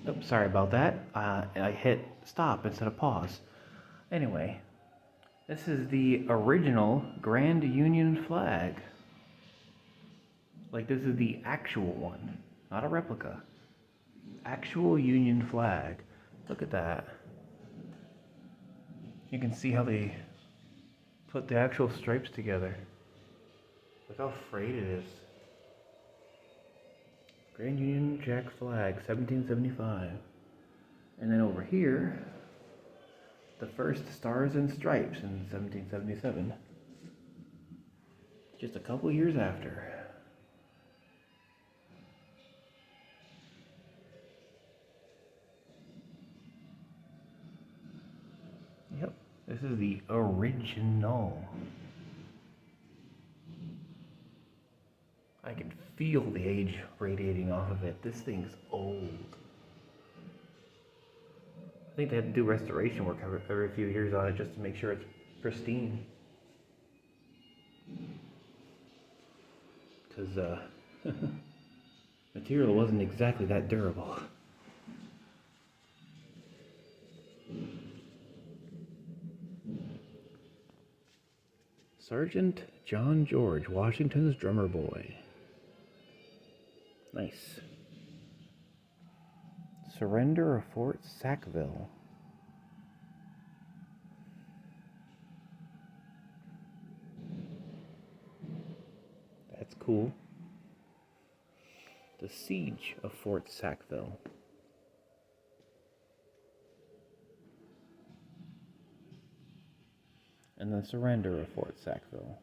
Oops, sorry about that. I hit stop instead of pause. Anyway, this is the original Grand Union flag. Like, this is the actual one, not a replica. Actual Union flag. Look at that. You can see how they put the actual stripes together. Look how frayed it is. Grand Union Jack flag, 1775. And then over here, the first Stars and Stripes in 1777. Just a couple years after. Yep, this is the original. I can feel the age radiating off of it. This thing's old. I think they had to do restoration work every few years on it just to make sure it's pristine. Because material wasn't exactly that durable. Sergeant John George, Washington's drummer boy. Nice. Surrender of Fort Sackville. That's cool. The Siege of Fort Sackville. And the Surrender of Fort Sackville.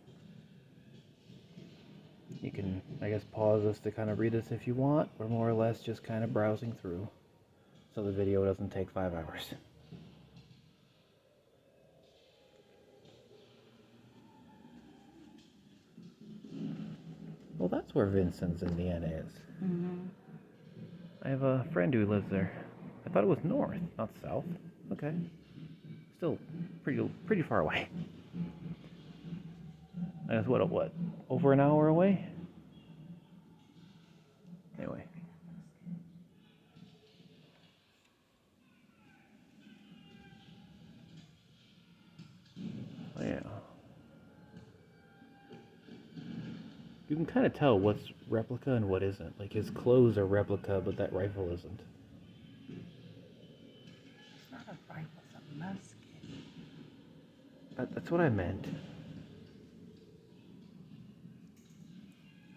You can, I guess, pause this to kind of read this if you want. We're more or less just kind of browsing through, so the video doesn't take 5 hours. Well, that's where Vincennes, Indiana is. I have a friend who lives there. I thought it was north, not south. Okay. Still pretty far away. I guess what, over an hour away? Anyway. Oh, yeah. You can kind of tell what's replica and what isn't. Like, his clothes are replica, but that rifle isn't. It's not a rifle, it's a musket. That's what I meant.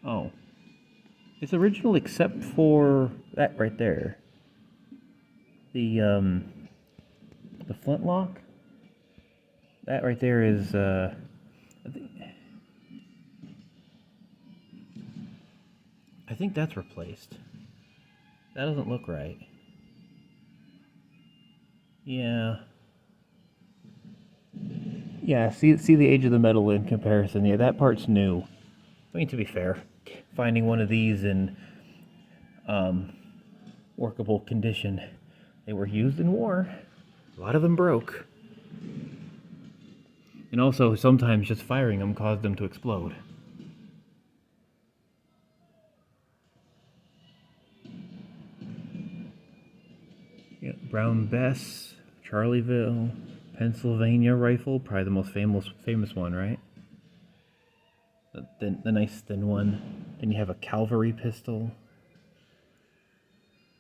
Oh. It's original except for that right there. The flintlock. That right there is, I think that's replaced. That doesn't look right. Yeah. Yeah, see the age of the metal in comparison. Yeah, that part's new. I mean, to be fair, finding one of these in workable condition, they were used in war. A lot of them broke. And also, sometimes just firing them caused them to explode. Yeah, Brown Bess, Charlieville, Pennsylvania rifle, probably the most famous one, right? The nice thin one. Then you have a cavalry pistol,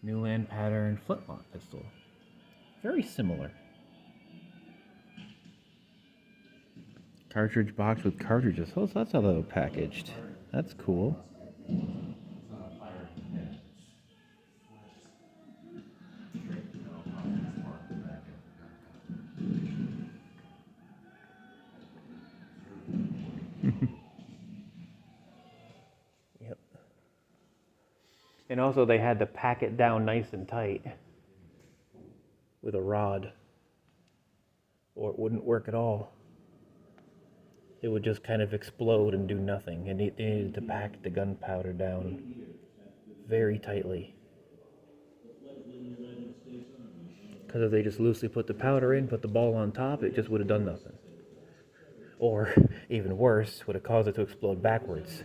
Newland pattern flintlock pistol. Very similar. Cartridge box with cartridges. Oh, so that's how they were packaged. That's cool. Yep. And also, they had to pack it down nice and tight with a rod, or it wouldn't work at all. It would just kind of explode and do nothing, and they needed to pack the gunpowder down very tightly. Because if they just loosely put the powder in, put the ball on top, it just would have done nothing. Or, even worse, would have caused it to explode backwards.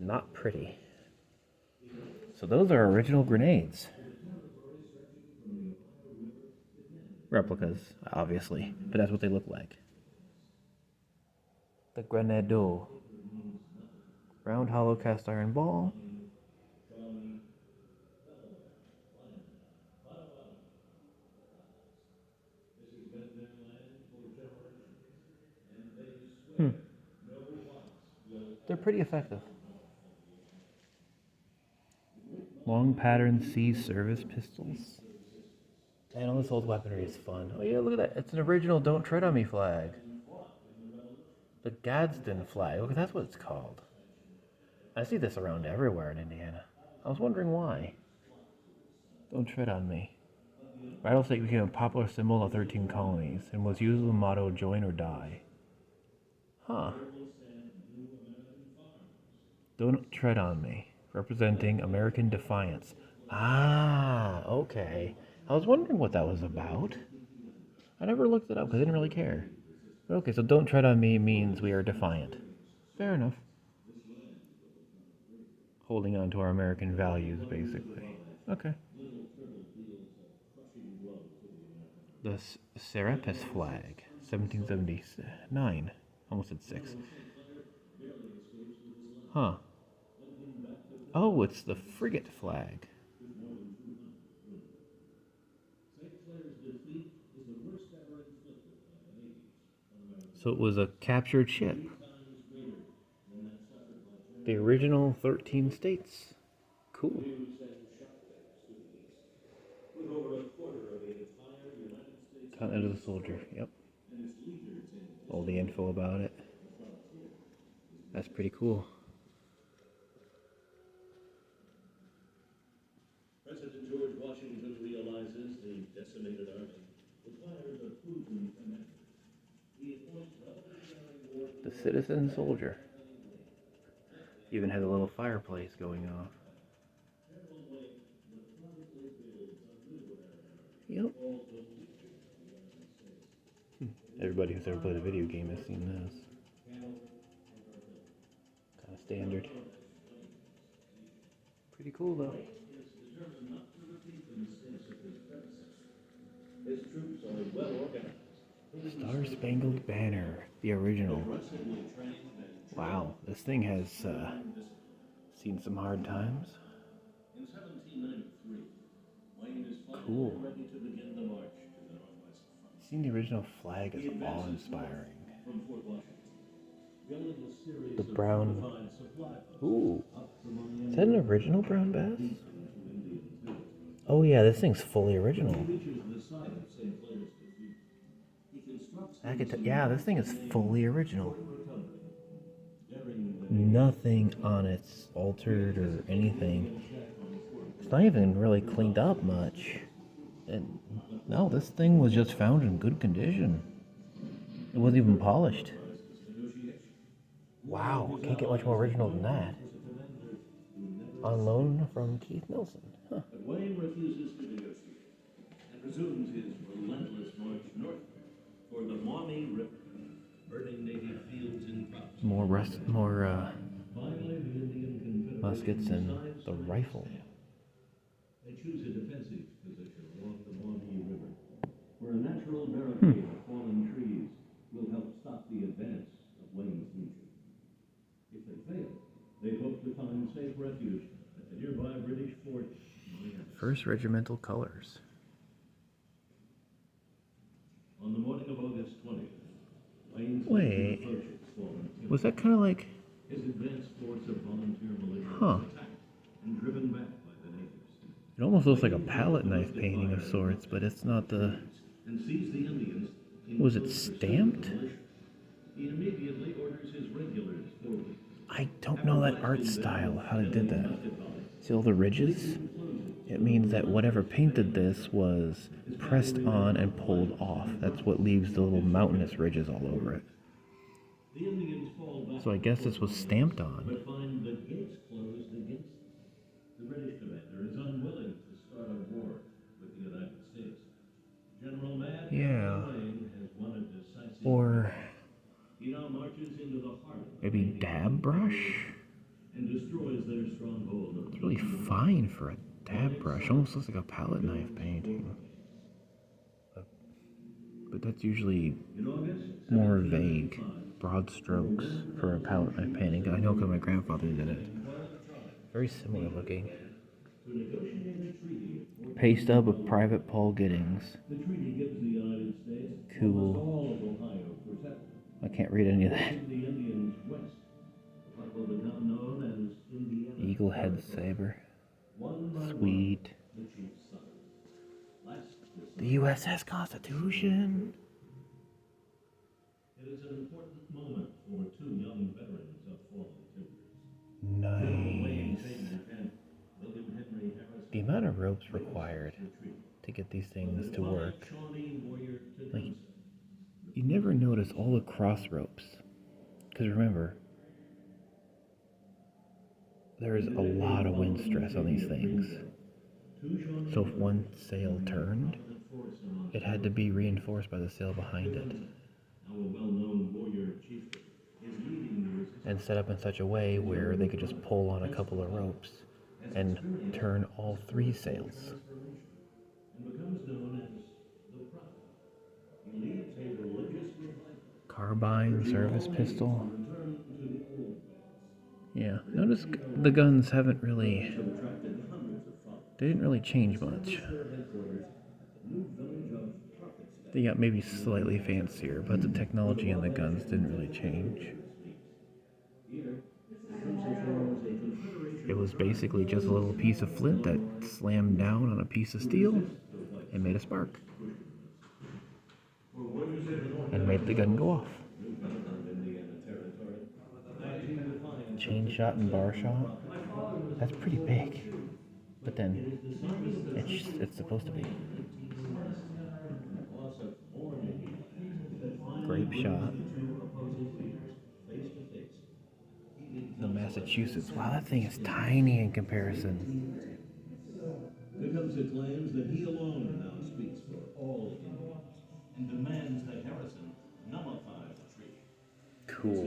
Not pretty. So those are original grenades. Replicas, obviously, but that's what they look like. The Grenado. Round hollow cast iron ball. They're pretty effective. Long pattern C service pistols. Man, all this old weaponry is fun. Oh yeah, look at that. It's an original Don't Tread on Me flag. The Gadsden flag. Look, that's what it's called. I see this around everywhere in Indiana. I was wondering why. Don't tread on me. Rattlesnake became a popular symbol of 13 colonies and was used as the motto join or die. Huh. Don't tread on me. Representing American defiance. Ah, okay. I was wondering what that was about. I never looked it up because I didn't really care. But okay, so don't tread on me means we are defiant. Fair enough. Holding on to our American values, basically. Okay. The Serapis flag, 1779. Almost at 6. Huh. Oh, it's the frigate flag. So it was a captured ship. The original 13 states. Cool. Continent of the Soldier, yep. All the info about it. That's pretty cool. President George Washington realizes the decimated army requires a proven commander. He appoints The citizen soldier. Even had a little fireplace going off. Yep. Everybody who's ever played a video game has seen this. Kind of standard. Pretty cool though. His troops are well organized. Star Spangled Banner, the original. Wow, this thing has seen some hard times. In 1793, Wayne is Cool. finally ready to begin the march to the Northwest Front. Seeing the original flag is awe-inspiring. From Fort Washington, building a series The of brown. fortified supply posts Ooh, up the Miami is that an original brown bass? to Indian Village. Oh yeah, this thing's fully original. He reaches the site of St. Clair's defeat. He constructs I could yeah, this thing is fully original. daring the Nothing on it's altered or anything. It's not even really cleaned up much. And no, this thing was just found in good condition. It wasn't even polished. Wow, can't get much more original than that. On loan from Keith Nelson. Huh. But Wayne refuses to negotiate and resumes his relentless march north for the Maumee River, burning native fields and crops. More Finally, the Indian Confederation muskets and decides the to rifle. They choose a defensive position along the Maumee River, where a natural barricade of fallen trees will help stop the advance of Wayne's legion. If they fail, they hope to find safe refuge at the nearby British fort. First regimental colors. On the morning of August 20th, Wayne's Wait. legion approaches fallen timber. Was that kind of like, His advance force of volunteer militia Huh. is attacked and driven back by the natives. it almost looks like a palette knife painting of sorts, but it's not the, And sees the Indians in was it close pursuit of the stamped? militia. He immediately orders his regulars forward. I don't know that art style, how they did that. See all the ridges? It means that whatever painted this was pressed on and pulled off. That's what leaves the little mountainous ridges all over it. The Indians fall back, So I guess this was stamped on. but find the gates closed against them. The British commander is unwilling to start a war with the United States. General Mad Yeah. Wayne has won a decisive. Or He now marches into the heart of the maybe dab brush? and destroys their stronghold of It's really fine for a dab brush. Almost looks like a palette knife painting. But that's usually In August more vague, 1795, broad strokes for a palette knife painting. I know because my grandfather did it. Very similar looking. to negotiate a treaty of Fort Paste up of Private Paul Giddings. The treaty gives the United States Cool. almost all of Ohio for settlement. I can't read any of that. Giving the Indians west, what will become known as Indiana. Eagle head saber. One by Sweet. one, the chief's son. Last The USS Constitution. It is an important moment for two young veterans of fallen timbers. Nice. And William Henry Harrison. The amount of ropes required Retreat. to get these things to work. Shawnee warrior Like, you never notice all the cross ropes. Because remember, there is a lot of wind stress on these things. So if one sail turned, it had to be reinforced by the sail behind it. Our well-known warrior chieftain is leading the resistance And set up in such a way where they could just pull on a couple of ropes and turn all three sails. and becomes known as the prophet. He leads a religious revival. Carbine, service pistol. Return to the old Yeah, notice the guns haven't really, attracted hundreds of followers. they didn't really change much. Their headquarters at the new village of Prophetstown. They got maybe slightly fancier, but the technology in the guns didn't really change. Here, the sensation was a confederation It was basically just a little piece of flint that slammed down on a piece of steel and made a spark. And made the gun go off. Indiana territory. 19 defiant Chain shot and bar shot. That's pretty big. But then, it's supposed to be. loss of more men that finally Grape brings shot. the two opposing leaders face to face. The Massachusetts. Wow, that thing is tiny in comparison. Tecumseh claims that he alone now speaks for all Indians and demands that Harrison nullify the treaty. Cool.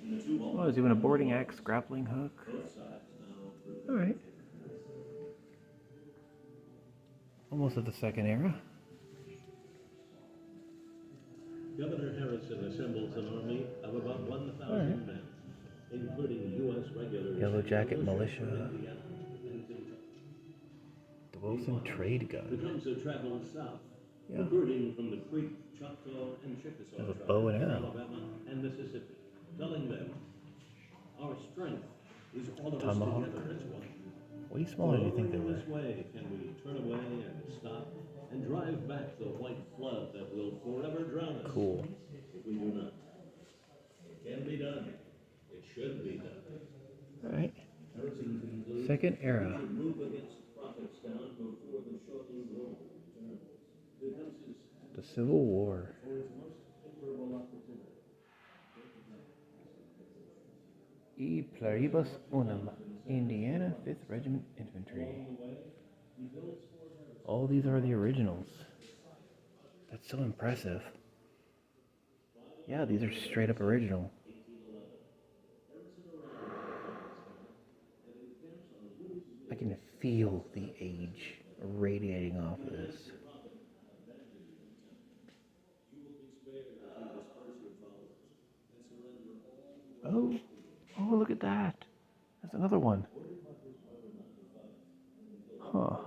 And the two Oh, I was doing a boarding axe grappling hook. both sides now Alright. Almost at the second era. Governor Harrison assembles an army of about 1,000 Alright. men, including U.S. regulars, Yellow Jacket Militia. Indiana, and Kentucky. The Wilson trade gun. Tecumseh traveled south, Yeah. recruiting from the Creek, Choctaw, and Chickasaw There's a tribes bow and of arrow. Alabama and Mississippi, telling them, "Our strength is all of us Tomahawk. together as one. Way smaller than you think they Only in were. this way can we turn away and stop and drive back the white flood that will forever drown us Cool. if we do not. It can be done. It should be done." Alright. Harrison concludes, Second era. "We move against Prophetstown before the Shawnee War returns. Tecumseh's The Civil War. for its most favorable opportunity." E pluribus unum. Indiana 5th Regiment Infantry. All these are the originals. That's so impressive. Yeah, these are straight up original. I can feel the age radiating off of this. Oh, oh, look at that. That's another one. Huh.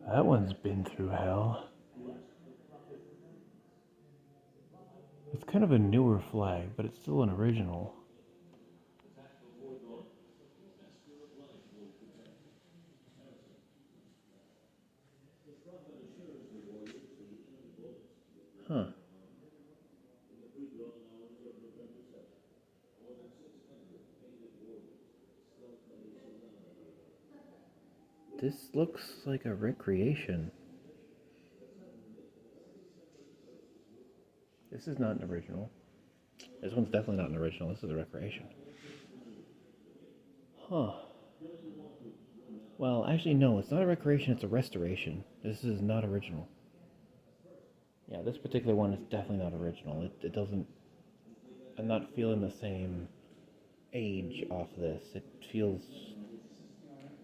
That one's been through hell. It's kind of a newer flag, but it's still an original. Huh. This looks like a recreation. This is not an original. This one's definitely not an original. This is a recreation. Huh. Well, actually, no. It's not a recreation. It's a restoration. This is not original. Yeah, this particular one is definitely not original. It doesn't. I'm not feeling the same age off this. It feels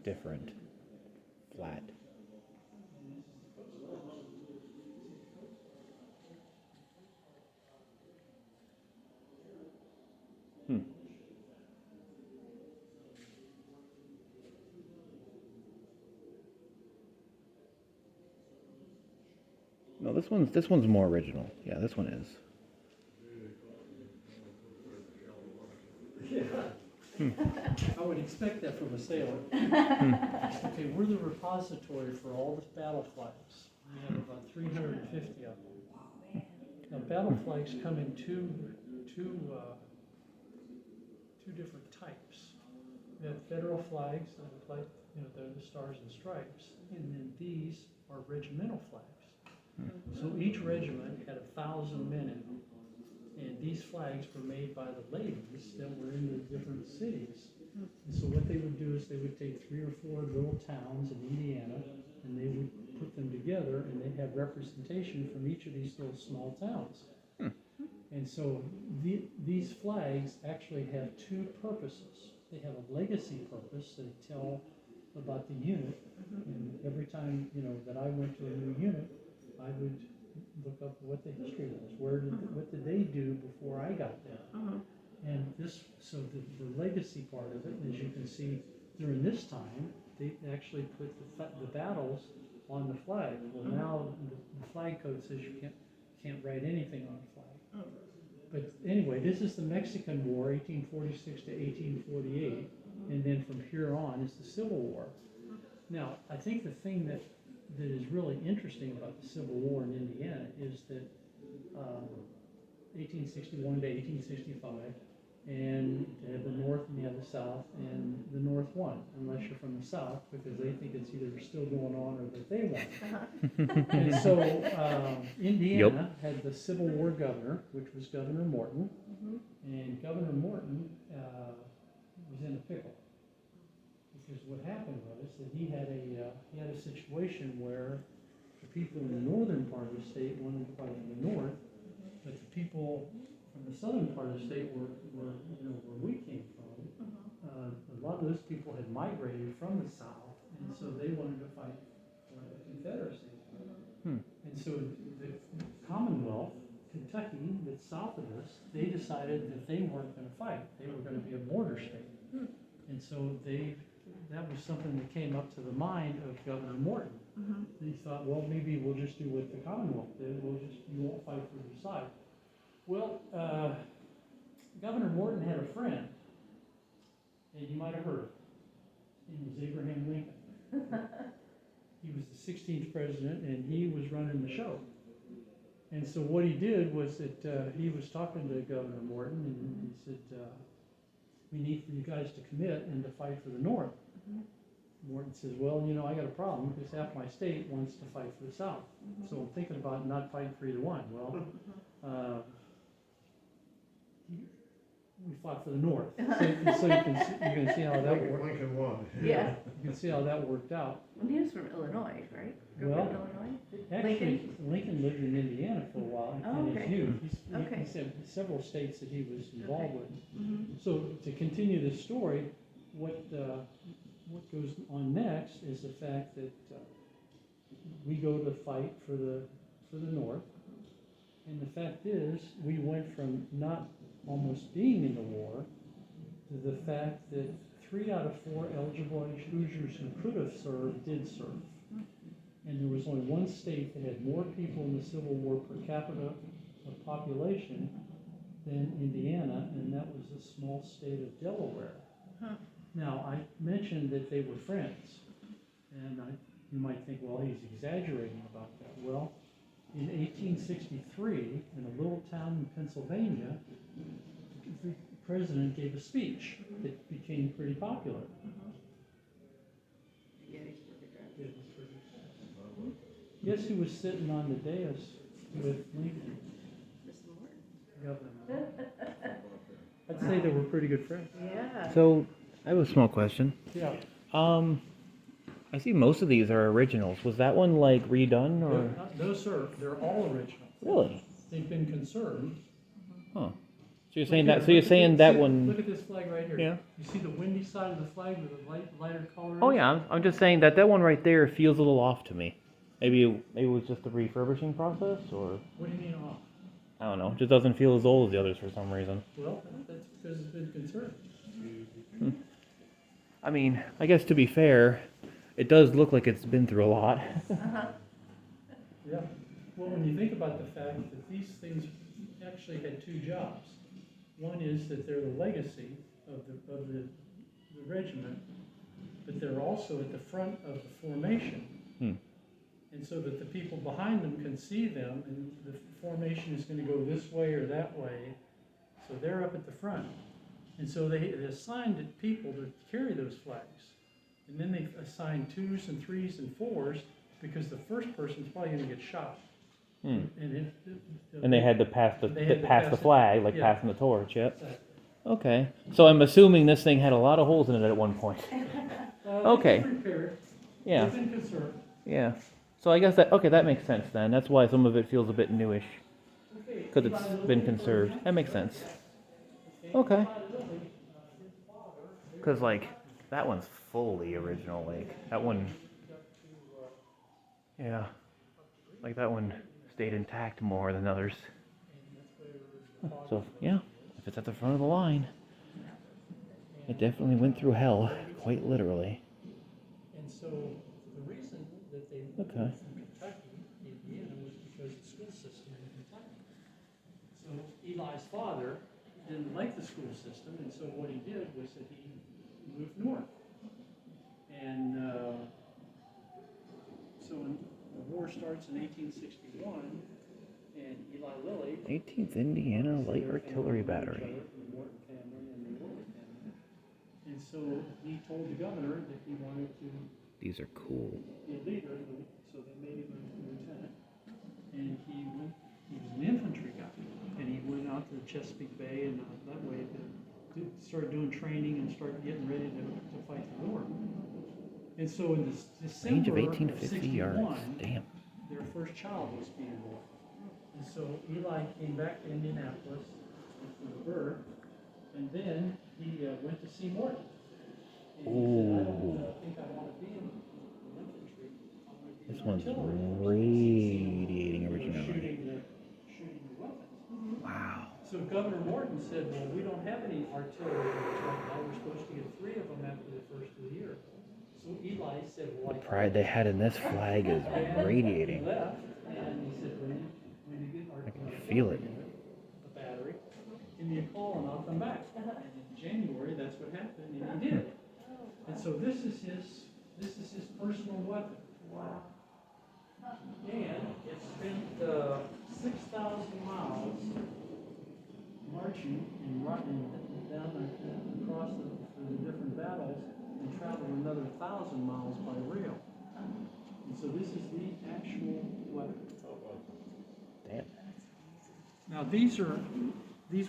different, flat. Hmm. No, this one's more original. Yeah, this one is. I would expect that from a sailor. Okay, we're the repository for all the battle flags. We have about 350 of them. Now, battle flags come in two different types. We have federal flags that look like, they're the stars and stripes, and then these are regimental flags. So each regiment had 1,000 men in them. And these flags were made by the ladies that were in the different cities. And so what they would do is they would take 3 or 4 little towns in Indiana, and they would put them together, and they'd have representation from each of these little small towns. And so these flags actually have 2 purposes. They have a legacy purpose. They tell about the unit. And every time, that I went to a new unit, I would look up what the history was. What did they do before I got there? And so the legacy part of it, as you can see, during this time, they actually put the battles on the flag. Well, now the flag code says you can't write anything on the flag. But anyway, this is the Mexican War, 1846 to 1848, and then from here on is the Civil War. Now, I think the thing that is really interesting about the Civil War in Indiana is that 1861 to 1865, and you have the North and you have the South, and the North won, unless you're from the South, because they think it's either still going on or that they won. And so Indiana had the Civil War governor, which was Governor Morton, and Governor Morton was in a pickle. Because what happened was that he had a situation where the people in the northern part of the state wanted to fight in the north, but the people from the southern part of the state were where we came from. A lot of those people had migrated from the south, and so they wanted to fight for the Confederacy. And so the Commonwealth, Kentucky, that's south of us, they decided that they weren't going to fight. They were going to be a border state. And so that was something that came up to the mind of Governor Morton. He thought, well, maybe we'll just do what the Commonwealth did. You won't fight for your side. Well, Governor Morton had a friend, and you might have heard of him. His name was Abraham Lincoln. He was the 16th president, and he was running the show. And so what he did was that he was talking to Governor Morton, and he said, we need for you guys to commit and to fight for the North. Morton says, well, I got a problem because half my state wants to fight for the South. So I'm thinking about not fighting for either one. Well, we fought for the North. So you can see how that worked. Lincoln won. Yeah. You can see how that worked out. And he was from Illinois, right? Grew up Well, in Illinois? Actually, Lincoln lived in Indiana for a while Oh, in his okay. youth. Okay. He said several states that he was involved with. Mm-hmm. So to continue the story, what goes on next is the fact that we go to fight for the North, and the fact is we went from not almost being in the war to the fact that 3 out of 4 eligible Hoosiers who could have served did serve. And there was only one state that had more people in the Civil War per capita of population than Indiana, and that was the small state of Delaware. Now, I mentioned that they were friends, and you might think, well, he's exaggerating about that. Well, in 1863, in a little town in Pennsylvania, the president gave a speech that became pretty popular. Guess who was sitting on the dais with Lincoln? Governor. I'd say they were pretty good friends. Yeah. So, I have a small question. Yeah. I see most of these are originals. Was that one like redone or? No, sir, they're all original. Really? They've been conserved. Huh. So you're saying Look that? here, So you're look at saying this- that see- one? Look at this flag right here. Yeah. You see the windy side of the flag with the lighter color? Oh is? yeah, I'm just saying that one right there feels a little off to me. Maybe it was just the refurbishing process, or What do you mean off? I don't know. It just doesn't feel as old as the others for some reason. Well, that's because it's been conserved. I mean, I guess to be fair, it does look like it's been through a lot. Yeah. Well, when you think about the fact that these things actually had two jobs. One is that they're the legacy of the regiment, but they're also at the front of the formation. And so that the people behind them can see them, and the formation is going to go this way or that way. So they're up at the front. And so they assigned people to carry those flags. And then they assigned 2s and 3s and 4s because the first person's probably going to get shot. And, And they had to pass the They had to pass pass the it. flag, like Yeah. passing the torch. Yep. Exactly. Okay. So I'm assuming this thing had a lot of holes in it at one point. Okay. They've been repaired. Yeah. They've been conserved. Yeah. So I guess that makes sense then. That's why some of it feels a bit newish, Okay, because it's been conserved. That makes sense. Okay. Because like that one's fully original. Like that one. Yeah. Like that one stayed intact more than others. So yeah, if it's at the front of the line, it definitely went through hell, quite literally. And so the reason that they moved Okay. from Kentucky to Indiana was because the school system in Kentucky. So Eli's father didn't like the school system, and so what he did was that he moved north. And so the war starts in 1861, and Eli Lilly 18th Indiana Light Artillery Battery. the Morton family and the Lilly family. And so he told the governor that he wanted to These are cool. be a leader, so they made him a lieutenant. And he was an infantry guy, and he went out to Chesapeake Bay and that way to start doing training and start getting ready to fight the war. And so in this Range December of of 1850 yards. 61, Damn. their first child was being born. And so Eli came back to Indianapolis for the birth, and then he went to see Morton. And he said, I don't think I want to be in the infantry. I want to be This in one's artillery. radiating They were originality. shooting the weapons. Wow. So Governor Morton said, well, we don't have any artillery right now. We're supposed to get 3 of them after the first of the year. So Eli said, well, The pride they had in this flag is He radiating. left, and he said, when you get our I can feel it. the battery, give me a call and I'll come back. And in January, that's what happened, and he did. And so this is his personal weapon. Wow. And it spent 6,000 miles marching and running down across the different battles, and traveled another 1,000 miles by rail. And so this is the actual weapon. Damn. Now these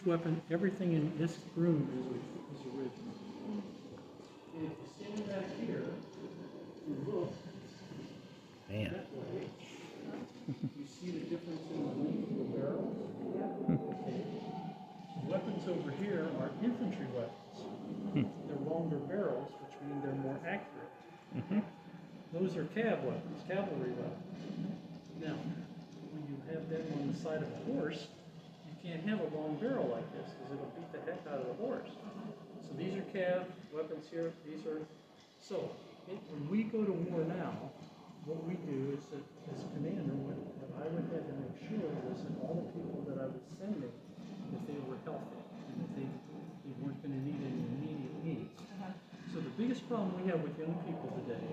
weapons, everything in this room is original. And if you stand back here and look Man. that way, you see the difference in the length of the barrel? Okay. The weapons over here are infantry weapons. They're longer barrels, which mean they're more accurate. Those are cavalry weapons. Now, when you have them on the side of a horse, you can't have a long barrel like this because it'll beat the heck out of the horse. So these are cav weapons here. These are when we go to war now, what we do is that as commander, what I would have to make sure was that all the people that I was sending, that they were healthy and that they weren't going to need any immediate needs. So the biggest problem we have with young people today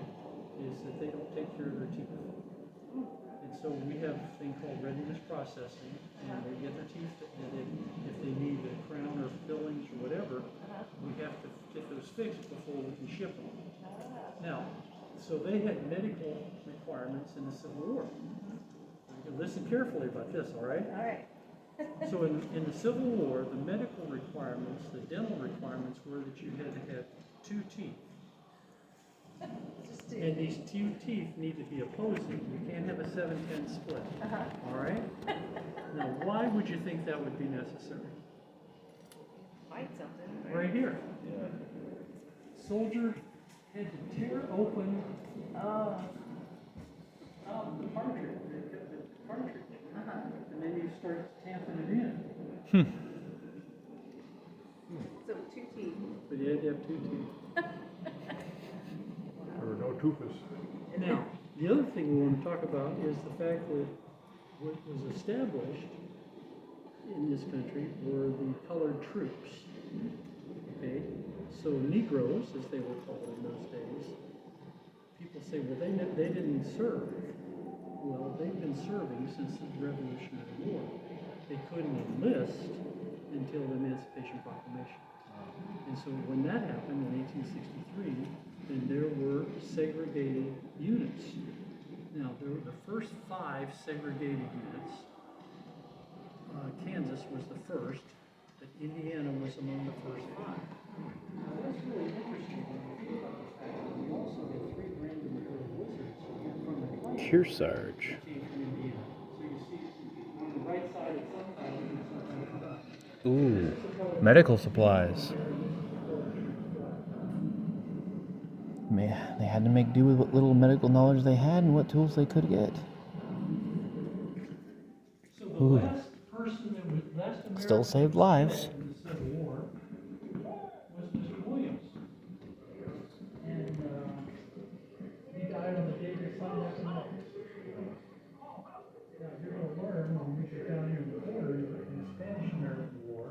is that they don't take care of their teeth. And so we have a thing called readiness processing, and they get their teeth, and if they need a crown or fillings or whatever, we have to get those fixed before we can ship them. Now, so they had medical requirements in the Civil War. You can listen carefully about this, all right? All right. So in the Civil War, the medical requirements, the dental requirements were that you had to have 2 teeth. Just to, And these two teeth need to be opposing. You can't have a 7-10 split. All right? Now, why would you think that would be necessary? Fight something. Right here. Soldier had to tear open Oh. the cartridge, and then you start tamping it in. So 2 teeth. But you had to have 2 teeth. There were no tufas. Now, the other thing we want to talk about is the fact that what was established in this country were the colored troops. Okay, so Negroes, as they were called in those days, people say, well, they didn't serve. Well, they've been serving since the Revolutionary War. They couldn't enlist until the Emancipation Proclamation. And so when that happened in 1863, then there were segregated units. Now, there were the first 5 segregated units. Kansas was the first, but Indiana was among the first 5. Now, that's really interesting when you think about the fact that we also get 3 random wizards from the Klans Kearsarge. that came from Indiana. So you see on the right side it's subtitled and it's not. Ooh, medical supplies. Man, they had to make do with what little medical knowledge they had and what tools they could get. So the Ooh. last person that was last American Still saved lives. in the Civil War was Mr. Williams. And he died on the day they signed that law. Now you're going to learn when we get down here in the corner in the Spanish-American War,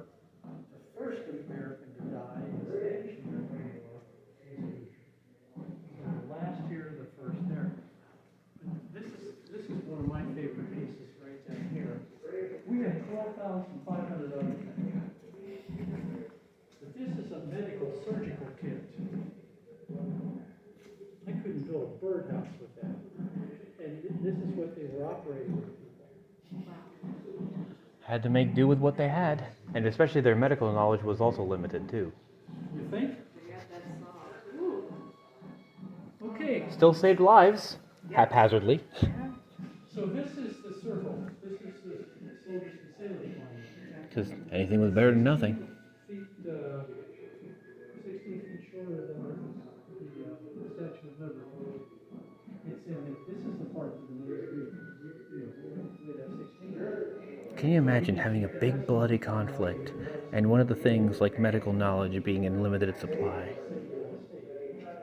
the first American to die in the Spanish-American War was the last year of the first there. This is one of my favorite pieces right down here. We have 12,500 other things. But this is a medical surgical kit. I couldn't build a birdhouse with that. And this is what they were operating with. Had to make do with what they had. And especially their medical knowledge was also limited too. You think? They got that soft. Ooh. Okay, Still saved lives, haphazardly. so this is the circle. This is the soldiers and sailors line. Because anything was better than nothing. Feet, 16 feet shorter than the Statue of Liberty. It's in this is the part of the military. Can you imagine having a big bloody conflict and one of the things like medical knowledge being in limited supply?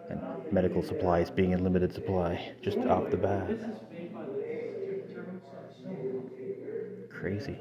And medical supplies being in limited supply, just off the bat. This is made by the Crazy.